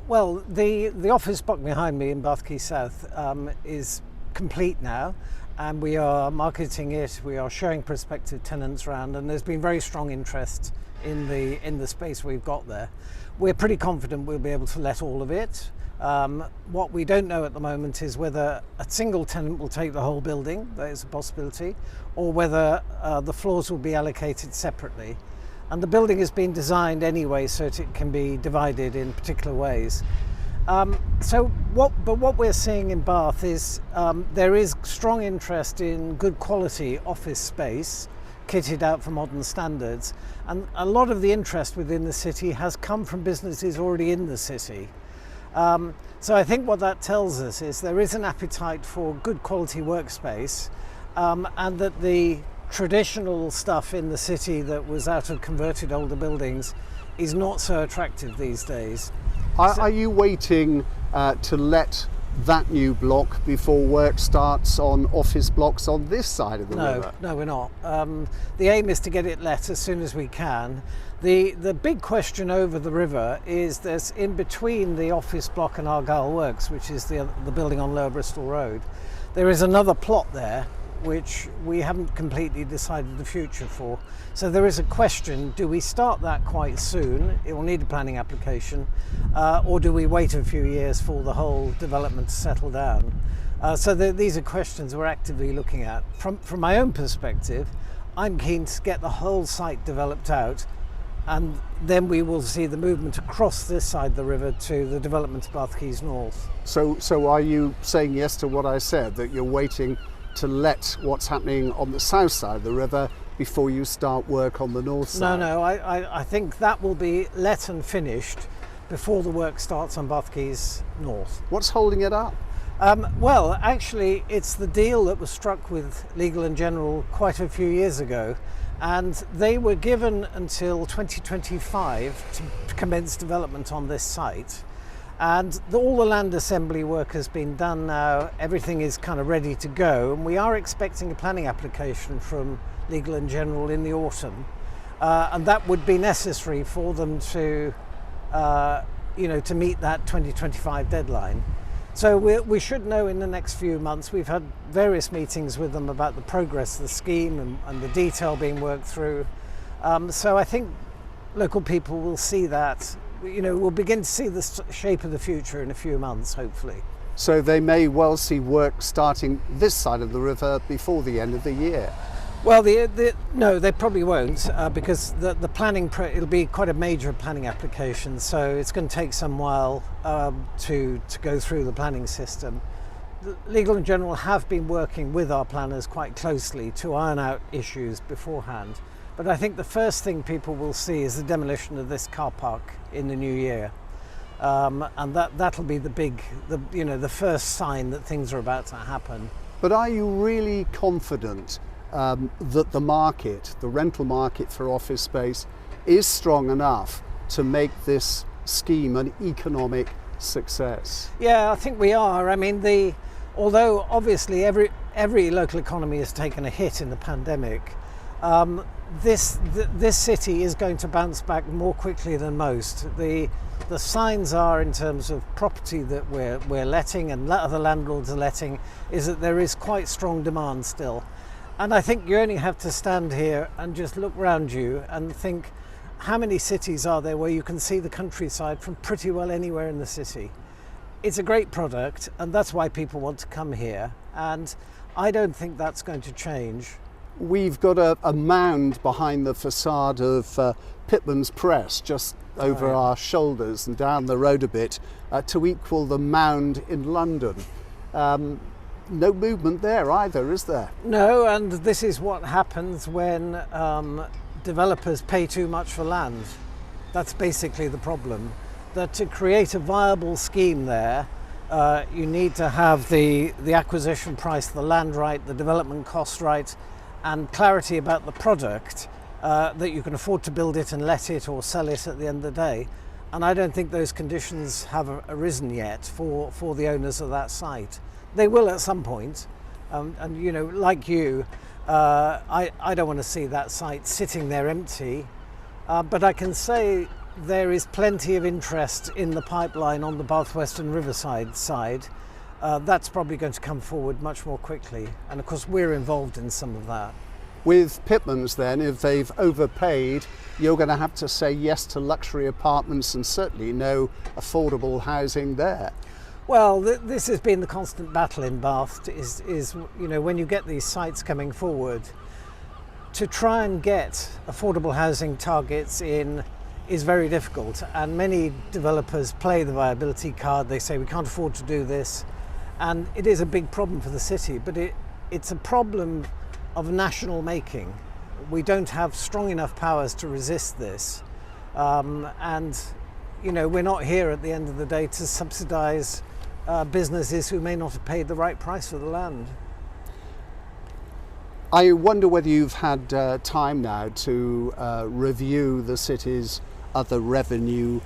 Well, the office block behind me in Bath Quays South is complete now, and we are marketing it. We are showing prospective tenants around, and there's been very strong interest in the space we've got there. We're pretty confident we'll be able to let all of it. What we don't know at the moment is whether a single tenant will take the whole building. That is a possibility, or whether the floors will be allocated separately. And the building has been designed anyway so that it can be divided in particular ways. What we're seeing in Bath is there is strong interest in good quality office space, kitted out for modern standards, and a lot of the interest within the city has come from businesses already in the city. So I think what that tells us is there is an appetite for good quality workspace, and that the traditional stuff in the city that was out of converted older buildings is not so attractive these days. Are you waiting to let that new block before work starts on office blocks on this side of the river? No, we're not. The aim is to get it let as soon as we can. The big question over the river is there's in between the office block and Argyle Works, which is the building on Lower Bristol Road, there is another plot there which we haven't completely decided the future for. So there is a question, do we start that quite soon? It will need a planning application, or do we wait a few years for the whole development to settle down? These are questions we're actively looking at. From my own perspective, I'm keen to get the whole site developed out, and then we will see the movement across this side of the river to the development of Bath Quays North. So are you saying yes to what I said, that you're waiting to let what's happening on the south side of the river before you start work on the north side? No, I think that will be let and finished before the work starts on Bath Quays North. What's holding it up? Well, actually, it's the deal that was struck with Legal & General quite a few years ago, and they were given until 2025 to commence development on this site. And all the land assembly work has been done now, everything is kind of ready to go, and we are expecting a planning application from Legal & General in the autumn, and that would be necessary for them to, to meet that 2025 deadline. So we should know in the next few months. We've had various meetings with them about the progress of the scheme and the detail being worked through. So I think local people will see that. We'll begin to see the shape of the future in a few months, hopefully. So they may well see work starting this side of the river before the end of the year? Well, no, they probably won't, because the planning, it'll be quite a major planning application, so it's going to take some while to go through the planning system. The Legal & General have been working with our planners quite closely to iron out issues beforehand. But I think the first thing people will see is the demolition of this car park in the new year, and that'll be the first sign that things are about to happen. But are you really confident that the rental market for office space is strong enough to make this scheme an economic success? Yeah, I think we are. I mean, although obviously every local economy has taken a hit in the pandemic, this city is going to bounce back more quickly than most. The signs are, in terms of property that we're letting and other landlords are letting, is that there is quite strong demand still. And I think you only have to stand here and just look around you and think, how many cities are there where you can see the countryside from pretty well anywhere in the city? It's a great product, and that's why people want to come here. And I don't think that's going to change. We've got a mound behind the facade of Pitman's Press, just over our shoulders and down the road a bit, to equal the mound in London. No movement there either, is there? No, and this is what happens when developers pay too much for land. That's basically the problem. That to create a viable scheme there, you need to have the acquisition price, the land right, the development cost right, and clarity about the product, that you can afford to build it and let it or sell it at the end of the day. And I don't think those conditions have arisen yet for the owners of that site. They will at some point, and like you, I don't want to see that site sitting there empty, but I can say there is plenty of interest in the pipeline on the Bath Western Riverside side. That's probably going to come forward much more quickly, and of course we're involved in some of that. With Pitman's then, if they've overpaid, you're going to have to say yes to luxury apartments and certainly no affordable housing there. Well, this has been the constant battle in Bath, is you know, when you get these sites coming forward, to try and get affordable housing targets in is very difficult, and many developers play the viability card. They say we can't afford to do this, and it is a big problem for the city, but it's a problem of national making. We don't have strong enough powers to resist this, and you know, we're not here at the end of the day to subsidise businesses who may not have paid the right price for the land. I wonder whether you've had time now to review the city's other revenue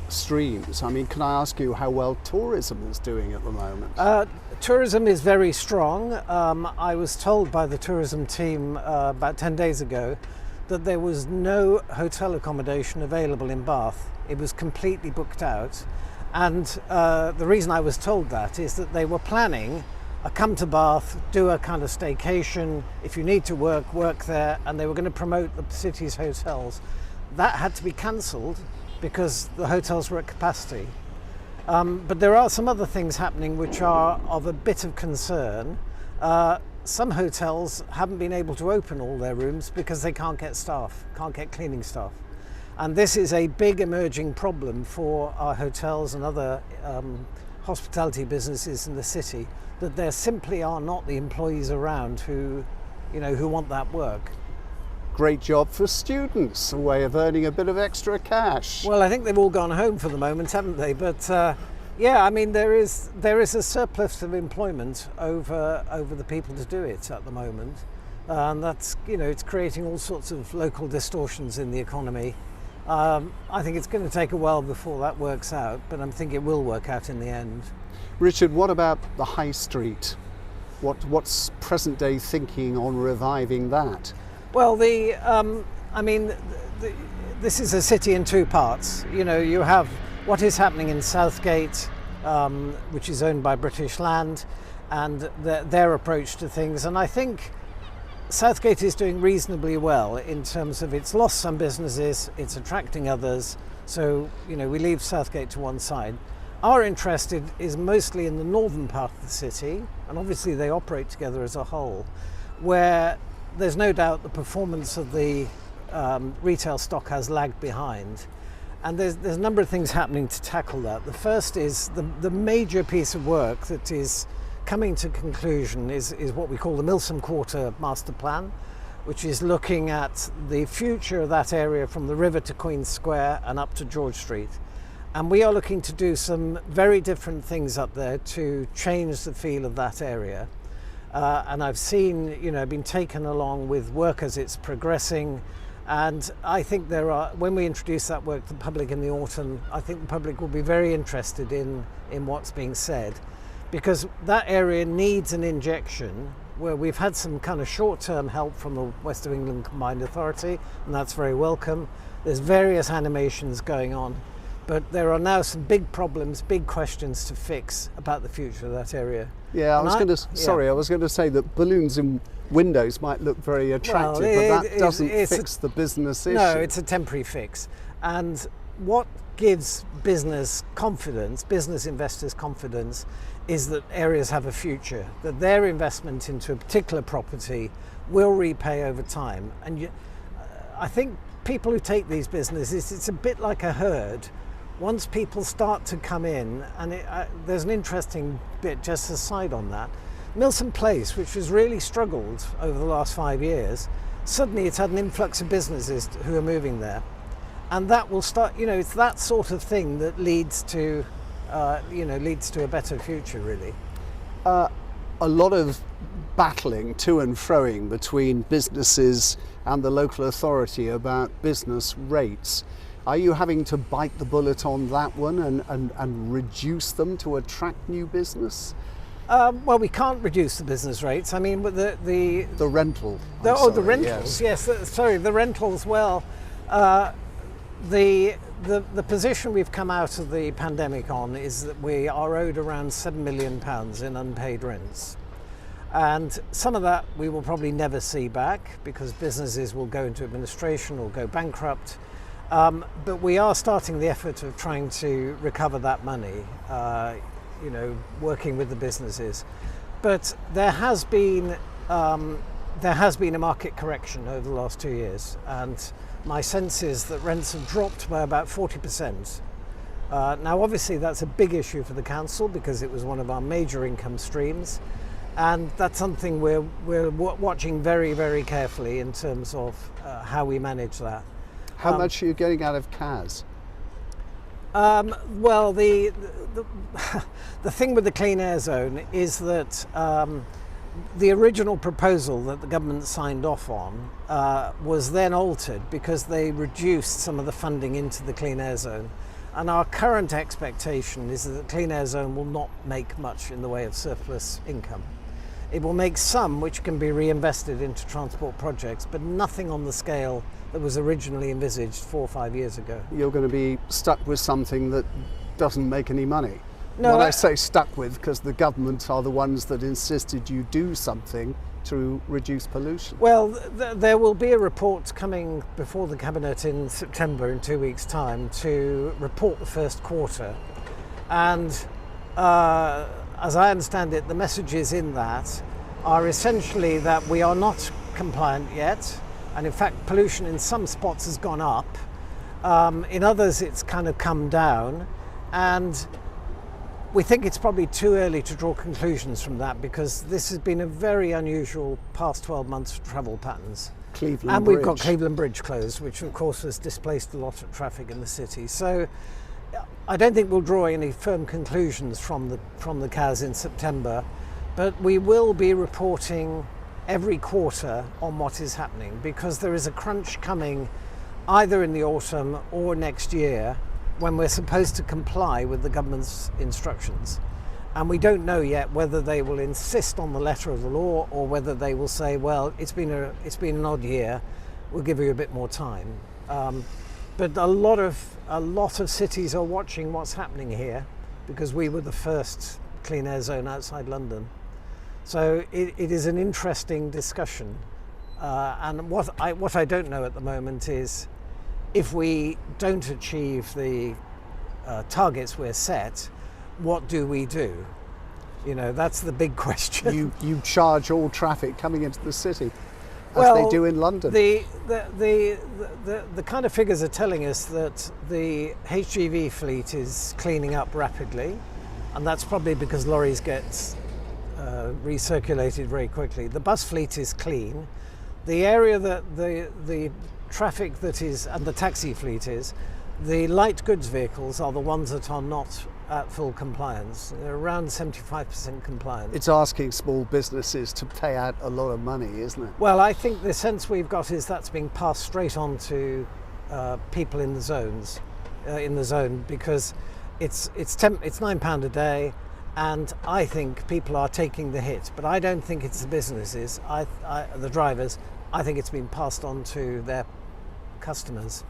streams. I mean, can I ask you how well tourism is doing at the moment? Tourism is very strong. I was told by the tourism team about 10 days ago that there was no hotel accommodation available in Bath. It was completely booked out. And the reason I was told that is that they were planning a come to Bath, do a kind of staycation. If you need to work, work there. And they were going to promote the city's hotels. That had to be cancelled because the hotels were at capacity. But there are some other things happening which are of a bit of concern. Some hotels haven't been able to open all their rooms because they can't get staff, can't get cleaning staff. And this is a big emerging problem for our hotels and other hospitality businesses in the city, that there simply are not the employees around who want that work. Great job for students, a way of earning a bit of extra cash. Well, I think they've all gone home for the moment, haven't they? But yeah, I mean, there is a surplus of employment over the people to do it at the moment, and that's, you know, it's creating all sorts of local distortions in the economy. I think it's going to take a while before that works out, but I think it will work out in the end. Richard, what about the High Street? What's present day thinking on reviving that? Well, this is a city in two parts. You know, you have what is happening in Southgate, which is owned by British Land, and their approach to things. And I think Southgate is doing reasonably well in terms of it's lost some businesses, it's attracting others. So, you know, we leave Southgate to one side. Our interest is mostly in the northern part of the city, and obviously they operate together as a whole, where there's no doubt the performance of the retail stock has lagged behind. And there's a number of things happening to tackle that. The first is the major piece of work that is coming to conclusion is what we call the Milsom Quarter Master Plan, which is looking at the future of that area from the river to Queen's Square and up to George Street. And we are looking to do some very different things up there to change the feel of that area. And I've seen, you know, been taken along with work as it's progressing. And I think when we introduce that work to the public in the autumn, I think the public will be very interested in what's being said, because that area needs an injection, where we've had some kind of short-term help from the West of England Combined Authority, and that's very welcome. There's various animations going on, but there are now some big problems, big questions to fix about the future of that area. Yeah, I was going to say that balloons in windows might look very attractive, but that doesn't fix the business issue. No, it's a temporary fix. And what gives business confidence, business investors confidence, is that areas have a future, that their investment into a particular property will repay over time. And I think people who take these businesses, it's a bit like a herd. Once people start to come in, and there's an interesting bit just aside on that. Milsom Place, which has really struggled over the last 5 years, suddenly it's had an influx of businesses who are moving there. And that will start, you know, it's that sort of thing that leads to a better future, really. A lot of battling to and froing between businesses and the local authority about business rates. Are you having to bite the bullet on that one and reduce them to attract new business? Well, we can't reduce the business rates. I mean, the rental. The rentals. Yes. Sorry, the rentals. Well, the the position we've come out of the pandemic on is that we are owed around £7 million in unpaid rents. And some of that we will probably never see back because businesses will go into administration or go bankrupt. But we are starting the effort of trying to recover that money, working with the businesses. But there has been a market correction over the last 2 years, and my sense is that rents have dropped by about 40%. Now, obviously, that's a big issue for the council because it was one of our major income streams, and that's something we're watching very, very carefully in terms of how we manage that. How much are you getting out of CAS? Well, the thing with the clean air zone is that the original proposal that the government signed off on was then altered because they reduced some of the funding into the clean air zone. And our current expectation is that the clean air zone will not make much in the way of surplus income. It will make some which can be reinvested into transport projects, but nothing on the scale that was originally envisaged 4 or 5 years ago. You're going to be stuck with something that doesn't make any money. No, well, I say stuck with because the government are the ones that insisted you do something to reduce pollution. Well, there will be a report coming before the Cabinet in September in 2 weeks' time to report the first quarter. And as I understand it, the messages in that are essentially that we are not compliant yet. And in fact, pollution in some spots has gone up. In others, it's kind of come down. And we think it's probably too early to draw conclusions from that because this has been a very unusual past 12 months of travel patterns. Cleveland We've got Cleveland Bridge closed, which of course has displaced a lot of traffic in the city. So I don't think we'll draw any firm conclusions from the CAS in September, but we will be reporting every quarter on what is happening because there is a crunch coming either in the autumn or next year when we're supposed to comply with the government's instructions. And we don't know yet whether they will insist on the letter of the law or whether they will say, well, it's been an odd year, we'll give you a bit more time. But a lot of cities are watching what's happening here because we were the first clean air zone outside London. So it is an interesting discussion. And what I don't know at the moment is if we don't achieve the targets we're set, what do we do? You know, that's the big question. You charge all traffic coming into the city, as they do in London. The kind of figures are telling us that the HGV fleet is cleaning up rapidly, and that's probably because lorries get recirculated very quickly. The bus fleet is clean. The area that the traffic that is, and the taxi fleet is, the light goods vehicles are the ones that are not at full compliance. They're around 75% compliant. It's asking small businesses to pay out a lot of money, isn't it? Well, I think the sense we've got is that's being passed straight on to people in the zones, in the zone, because it's £9 a day, and I think people are taking the hit. But I don't think it's the businesses, the drivers. I think it's been passed on to their customers,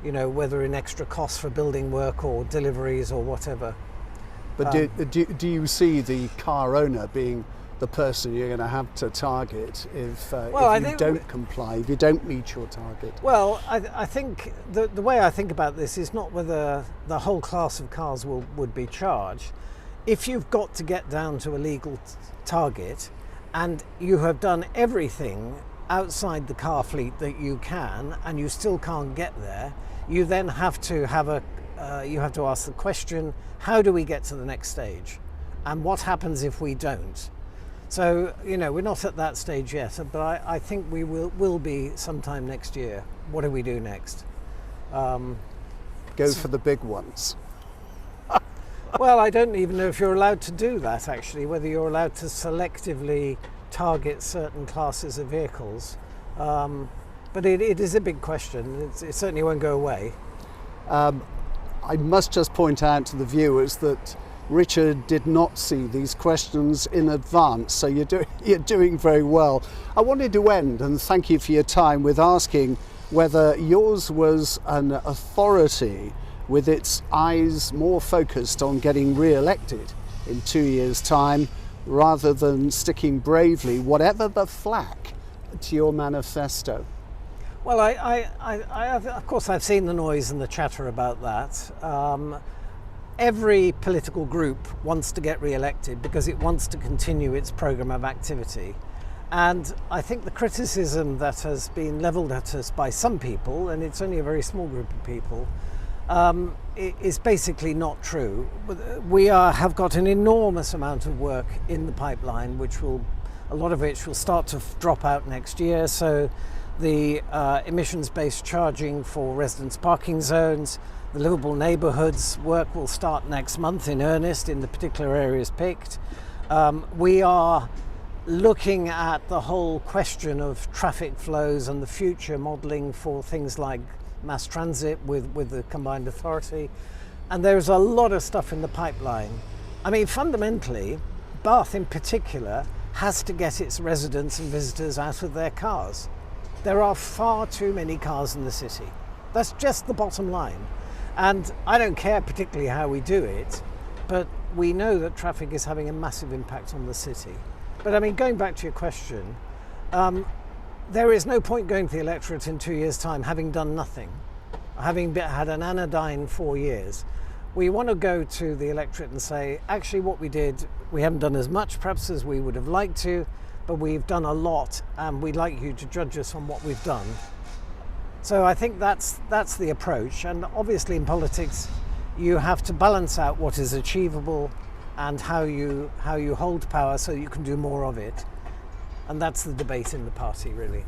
you know, whether in extra costs for building work or deliveries or whatever. But do you see the car owner being the person you're going to have to target if you don't comply, if you don't meet your target? Well, I think the way I think about this is not whether the whole class of cars would be charged. If you've got to get down to a legal target and you have done everything outside the car fleet that you can and you still can't get there, you then have to you have to ask the question, how do we get to the next stage? And what happens if we don't? So, you know, we're not at that stage yet, but I think we will be sometime next year. What do we do next? Go for the big ones. Well, I don't even know if you're allowed to do that, actually, whether you're allowed to selectively target certain classes of vehicles. But it is a big question. It certainly won't go away. I must just point out to the viewers that Richard did not see these questions in advance, so you're doing very well. I wanted to end, and thank you for your time, with asking whether yours was an authority with its eyes more focused on getting re-elected in 2 years' time, rather than sticking bravely, whatever the flack, to your manifesto. Well, of course, I've seen the noise and the chatter about that. Every political group wants to get re-elected because it wants to continue its programme of activity. And I think the criticism that has been levelled at us by some people, and it's only a very small group of people, is basically not true. We have got an enormous amount of work in the pipeline, a lot of which will start to drop out next year. So the emissions-based charging for residents' parking zones, the livable neighbourhoods work will start next month in earnest in the particular areas picked. We are looking at the whole question of traffic flows and the future modelling for things like mass transit with the combined authority. And there's a lot of stuff in the pipeline. I mean, fundamentally, Bath in particular has to get its residents and visitors out of their cars. There are far too many cars in the city. That's just the bottom line. And I don't care particularly how we do it, but we know that traffic is having a massive impact on the city. But I mean, going back to your question, there is no point going to the electorate in 2 years' time having done nothing, having had an anodyne 4 years. We want to go to the electorate and say, actually what we did, we haven't done as much perhaps as we would have liked to, but we've done a lot and we'd like you to judge us on what we've done. So I think that's the approach. And obviously in politics, you have to balance out what is achievable and how you hold power so you can do more of it. And that's the debate in the party, really.